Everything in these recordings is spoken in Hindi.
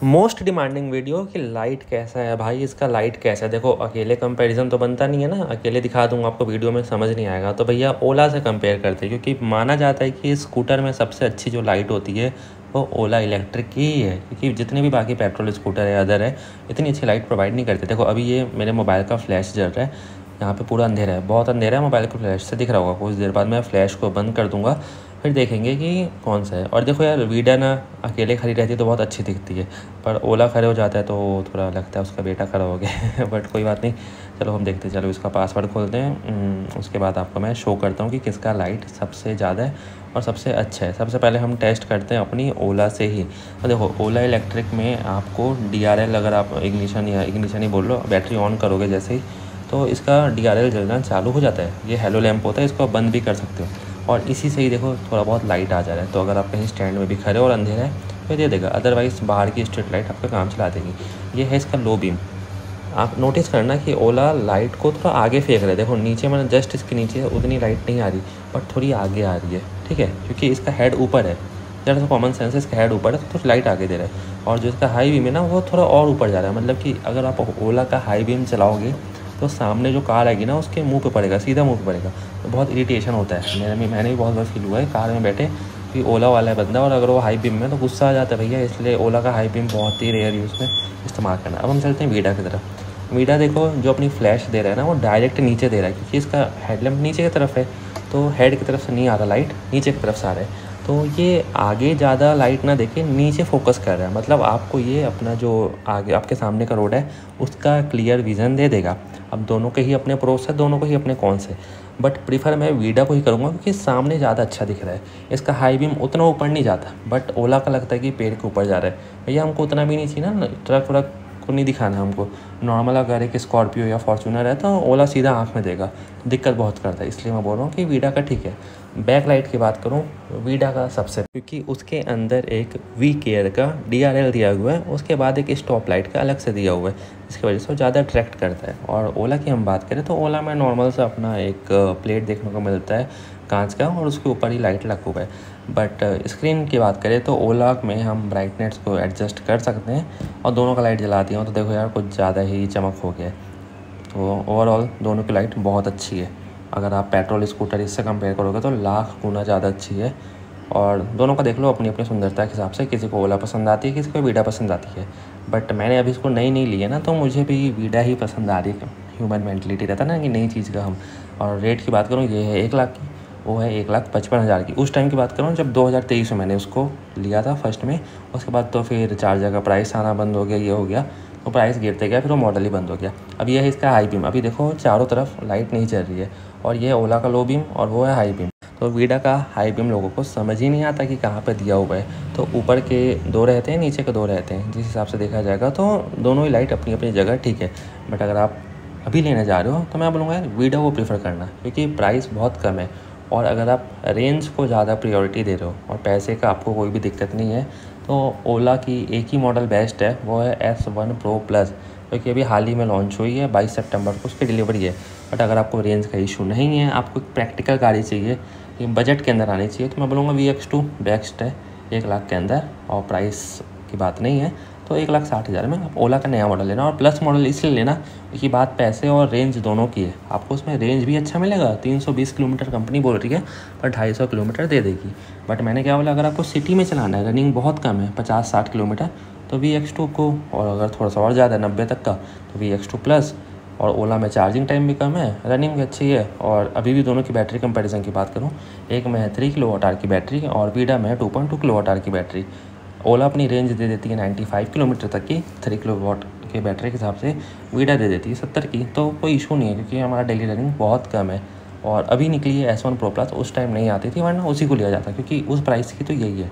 मोस्ट डिमांडिंग वीडियो कि लाइट कैसा है भाई, इसका लाइट कैसा है। देखो अकेले कंपैरिजन तो बनता नहीं है ना, अकेले दिखा दूंगा आपको वीडियो में समझ नहीं आएगा, तो भैया ओला से कंपेयर करते हैं, क्योंकि माना जाता है कि स्कूटर में सबसे अच्छी जो लाइट होती है वो ओला इलेक्ट्रिक की ही है, क्योंकि जितने भी बाकी पेट्रोल स्कूटर है अदर है इतनी अच्छी लाइट प्रोवाइड नहीं करते। देखो अभी ये मेरे मोबाइल का फ्लैश जल रहा है, यहाँ पे पूरा अंधेरा है, बहुत अंधेरा है, मोबाइल को फ्लैश से दिख रहा होगा। कुछ देर बाद मैं फ्लैश को बंद कर दूंगा, फिर देखेंगे कि कौन सा है। और देखो यार वीडा ना अकेले खड़ी रहती है तो बहुत अच्छी दिखती है, पर ओला खड़े हो जाता है तो थोड़ा लगता है उसका बेटा खड़ा हो गया बट कोई बात नहीं, चलो हम देखते हैं। चलो इसका पासवर्ड खोलते हैं, उसके बाद आपको मैं शो करता हूँ कि किसका लाइट सबसे ज़्यादा है और सबसे अच्छा है। सबसे पहले हम टेस्ट करते हैं अपनी ओला से ही। तो देखो ओला इलेक्ट्रिक में आपको DRL, अगर आप इग्निशन ही बोल लो, बैटरी ऑन करोगे जैसे ही तो इसका DRL जलना चालू हो जाता है। ये हेलो लैंप होता है, इसको आप बंद भी कर सकते हो, और इसी से ही देखो थोड़ा बहुत लाइट आ जा रहा है। तो अगर आप कहीं स्टैंड में भी खड़े और अंधेरा है तो दे देगा, अदरवाइज़ बाहर की स्ट्रीट लाइट आपका काम चला देगी। ये है इसका लो बीम। आप नोटिस करना कि ओला लाइट को थोड़ा आगे फेंक रहा है। देखो नीचे मैंने जस्ट इसके नीचे उतनी लाइट नहीं आ रही, बट थोड़ी आगे आ रही है, ठीक है, क्योंकि इसका हेड ऊपर है। जरा सा कॉमन सेंस है, इसका हेड ऊपर है तो थोड़ी लाइट आगे दे रहा है। और जो इसका हाई बीम है ना वो थोड़ा और ऊपर जा रहा है, मतलब कि अगर आप ओला का हाई बीम चलाओगे तो सामने जो कार आएगी ना उसके मुंह पे पड़ेगा, सीधा मुंह पे पड़ेगा, तो बहुत इरिटेशन होता है। मैंने भी बहुत बार फील हुआ है कार में बैठे कि ओला वाला है बंदा और अगर वो हाई बीम में तो गुस्सा आ जाता है भैया। इसलिए ओला का हाई बीम बहुत ही रेयर यूज़ में इस्तेमाल करना। अब हम चलते हैं वीडा की तरफ। वीडा देखो जो अपनी फ्लैश दे रहा है ना वो डायरेक्ट नीचे दे रहा है, क्योंकि इसका हेडलैम्प नीचे की तरफ है, तो हेड की तरफ से नहीं आ रहा लाइट, नीचे की तरफ से आ रहा है। तो ये आगे ज़्यादा लाइट ना देके नीचे फोकस कर रहा है, मतलब आपको ये अपना जो आगे आपके सामने का रोड है उसका क्लियर विज़न दे देगा। अब दोनों के ही अपने प्रोस है, दोनों को ही अपने कॉन्स है, बट प्रीफर मैं वीडा को ही करूँगा क्योंकि सामने ज़्यादा अच्छा दिख रहा है। इसका हाई बीम उतना ऊपर नहीं जाता, बट ओला का लगता है कि पेड़ के ऊपर जा रहा है। भैया हमको उतना भी नहीं चाहिए ना, ट्रक व्रक को नहीं दिखाना है हमको। नॉर्मल अगर एक स्कॉर्पियो या फॉर्चूनर है तो ओला सीधा आँख में देगा, दिक्कत बहुत करता है। इसलिए मैं बोल रहा हूँ कि वीडा का ठीक है। बैक लाइट की बात करूँ, वीडा का सबसे, क्योंकि उसके अंदर एक वी केयर का DRL दिया हुआ है, उसके बाद एक स्टॉप लाइट का अलग से दिया हुआ है, इसकी वजह से वो ज़्यादा अट्रैक्ट करता है। और ओला की हम बात करें तो ओला में नॉर्मल सा अपना एक प्लेट देखने को मिलता है कांच का, और उसके ऊपर ही लाइट लगा हुआ है। बट स्क्रीन की बात करें तो ओला में हम ब्राइटनेस को एडजस्ट कर सकते हैं, और दोनों का लाइट जला दिया तो देखो यार कुछ ज़्यादा ही चमक हो गया है। तो ओवरऑल दोनों की लाइट बहुत अच्छी है। अगर आप पेट्रोल स्कूटर इससे कंपेयर करोगे तो लाख गुना ज़्यादा अच्छी है। और दोनों का देख लो अपनी अपनी सुंदरता के हिसाब से, किसी को ओला पसंद आती है, किसी को वीडा पसंद आती है। बट मैंने अभी इसको नई ली है ना, तो मुझे भी वीडा ही पसंद आ रही है। ह्यूमन मेंटलिटी रहता है ना कि नई चीज़ का हम। और रेट की बात करूँ, ये है 1 लाख की, वो है 1,55,000 की। उस टाइम की बात करूँ जब 2023 में मैंने उसको लिया था फर्स्ट में, उसके बाद तो फिर चार्जर का प्राइस आना बंद हो गया, ये हो गया, तो प्राइस गिरते गया, फिर वो मॉडल ही बंद हो गया। अब ये है इसका हाई बीम। अभी देखो चारों तरफ लाइट नहीं चल रही है, और ये ओला का लो बीम और वो है हाई बीम। तो वीडा का हाई बीम लोगों को समझ ही नहीं आता कि कहाँ पे दिया हुआ है। तो ऊपर के 2 रहते हैं, नीचे के 2 रहते हैं, जिस हिसाब से देखा जाएगा तो दोनों ही लाइट अपनी अपनी जगह ठीक है। बट अगर आप अभी लेने जा रहे हो तो मैं बोलूँगा यार वीडा को प्रीफर करना, क्योंकि प्राइस बहुत कम है। और अगर आप रेंज को ज़्यादा प्रायोरिटी दे रहे हो और पैसे का आपको कोई भी दिक्कत नहीं है, तो ओला की एक ही मॉडल बेस्ट है, वो है S1 Pro Plus, क्योंकि अभी हाल ही में लॉन्च हुई है, 22 सितंबर को उसकी डिलीवरी है। बट अगर आपको रेंज का इशू नहीं है, आपको एक प्रैक्टिकल गाड़ी चाहिए, ये बजट के अंदर आनी चाहिए, तो मैं बोलूँगा VX2 बेस्ट है 1 लाख के अंदर। और प्राइस की बात नहीं है तो 1,60,000 में आप ओला का नया मॉडल लेना। और प्लस मॉडल इसलिए लेना क्योंकि बात पैसे और रेंज दोनों की है। आपको उसमें रेंज भी अच्छा मिलेगा, 320 किलोमीटर कंपनी बोल रही है, पर 250 किलोमीटर दे देगी। बट मैंने क्या बोला, अगर आपको सिटी में चलाना है, रनिंग बहुत कम है 50-60 किलोमीटर, तो VX2 को, और अगर थोड़ा सा और ज़्यादा 90 तक का तो VX2 प्लस। और ओला में चार्जिंग टाइम भी कम है, रनिंग भी अच्छी है। और अभी भी दोनों की बैटरी कंपैरिजन की बात करूँ, एक में है 3 किलोवाट की बैटरी और वीडा में है 2.2 किलोवाट की बैटरी। ओला अपनी रेंज दे देती है 95 किलोमीटर तक की 3 किलोवाट के बैटरी के हिसाब से, वीडा दे देती है 70 की। तो कोई इशू नहीं है, क्योंकि हमारा डेली रनिंग बहुत कम है। और अभी निकली है S1 Pro Plus, उस टाइम नहीं आती थी, वरना उसी को लिया जाता, क्योंकि उस प्राइस की तो यही है।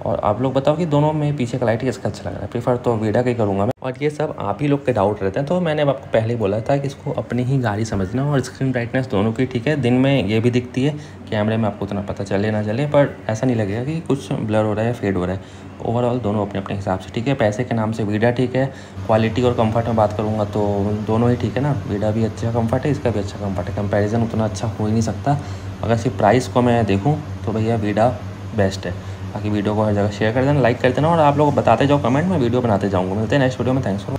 और आप लोग बताओ कि दोनों में पीछे का लाइट किसका अच्छा लग रहा है। प्रीफर तो वीडा का ही करूँगा मैं। और ये सब आप ही लोग के डाउट रहते हैं, तो मैंने अब आपको पहले ही बोला था कि इसको अपनी ही गाड़ी समझना। और स्क्रीन ब्राइटनेस दोनों की ठीक है, दिन में ये भी दिखती है, कैमरे में आपको उतना पता चले ना चले, पर ऐसा नहीं लगेगा कि कुछ ब्लर हो रहा है या फेड हो रहा है। ओवरऑल दोनों अपने अपने हिसाब से ठीक है। पैसे के नाम से वीडा ठीक है। क्वालिटी और कंफर्ट में बात करूँगा तो दोनों ही ठीक है ना, वीडा भी अच्छा कंफर्ट है, इसका भी अच्छा कंफर्ट है। कंपैरिजन उतना अच्छा हो ही नहीं सकता। अगर सिर्फ प्राइस को मैं देखूँ तो भैया वीडा बेस्ट है। बाकी वीडियो को हर जगह शेयर कर देना, लाइक कर देना और आप लोग बताते जाओ कमेंट में, वीडियो बनाते जाऊँगा। मिलते हैं नेक्स्ट वीडियो में। Thanks for